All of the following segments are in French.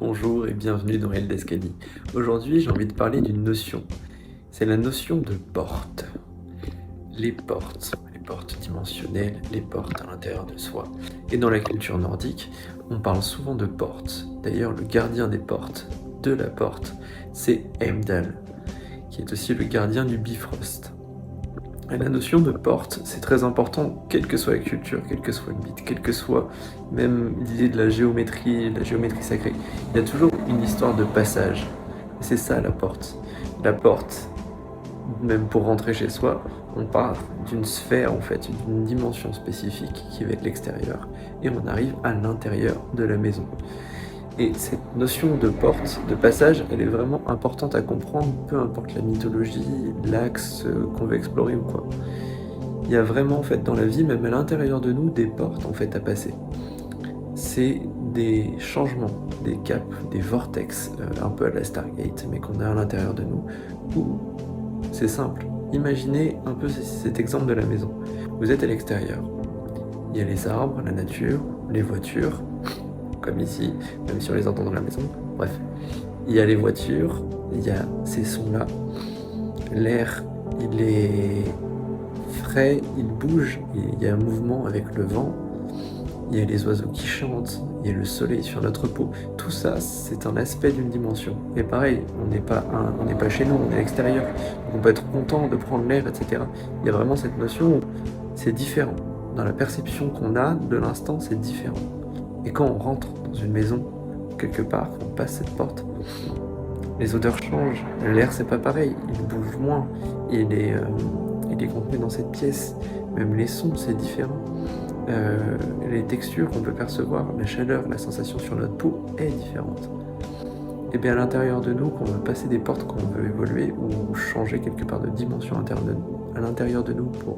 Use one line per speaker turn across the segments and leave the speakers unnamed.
Bonjour et bienvenue dans El d'Escalier. Aujourd'hui, j'ai envie de parler d'une notion. C'est la notion de porte. Les portes dimensionnelles, les portes à l'intérieur de soi. Et dans la culture nordique, on parle souvent de portes. D'ailleurs, le gardien des portes, de la porte, c'est Heimdall, qui est aussi le gardien du Bifrost. Et la notion de porte, c'est très important, quelle que soit la culture, quel que soit le mythe, quelle que soit même l'idée de la géométrie sacrée. Il y a toujours une histoire de passage. Et c'est ça la porte. La porte, même pour rentrer chez soi, on part d'une sphère en fait, d'une dimension spécifique qui va être l'extérieur. Et on arrive à l'intérieur de la maison. Et cette notion de porte, de passage, elle est vraiment importante à comprendre, peu importe la mythologie, l'axe qu'on veut explorer ou quoi. Il y a vraiment en fait dans la vie, même à l'intérieur de nous, des portes en fait à passer. C'est des changements, des caps, des vortex, un peu à la Stargate, mais qu'on a à l'intérieur de nous, où c'est simple. Imaginez un peu cet exemple de la maison. Vous êtes à l'extérieur. Il y a les arbres, la nature, les voitures, comme ici, même si on les entend dans la maison. Bref, il y a les voitures, il y a ces sons-là. L'air, il est frais, il bouge, il y a un mouvement avec le vent. Il y a les oiseaux qui chantent, il y a le soleil sur notre peau. Tout ça, c'est un aspect d'une dimension. Et pareil, on n'est pas chez nous, on est à l'extérieur. On peut être content de prendre l'air, etc. Il y a vraiment cette notion où c'est différent. Dans la perception qu'on a de l'instant, c'est différent. Et quand on rentre dans une maison, quelque part, on passe cette porte, les odeurs changent, l'air c'est pas pareil, il bouge moins, il est contenu dans cette pièce, même les sons c'est différent, les textures qu'on peut percevoir, la chaleur, la sensation sur notre peau est différente. Et bien à l'intérieur de nous, quand on veut passer des portes, quand on veut évoluer ou changer quelque part de dimension interne à l'intérieur de nous pour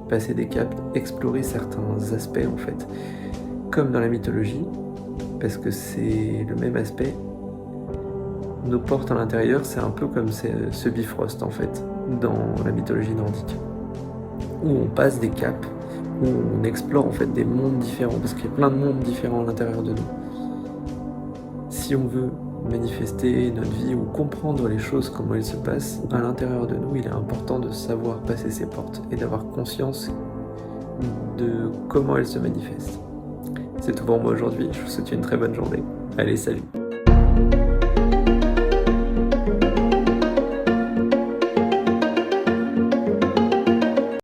passer des caps, explorer certains aspects en fait, comme dans la mythologie, parce que c'est le même aspect. Nos portes à l'intérieur, c'est un peu comme ce Bifrost en fait, dans la mythologie nordique, où on passe des caps, où on explore en fait des mondes différents, parce qu'il y a plein de mondes différents à l'intérieur de nous. Si on veut manifester notre vie ou comprendre les choses, comment elles se passent à l'intérieur de nous, il est important de savoir passer ces portes et d'avoir conscience de comment elles se manifestent. C'est tout pour moi aujourd'hui, je vous souhaite une très bonne journée. Allez, salut!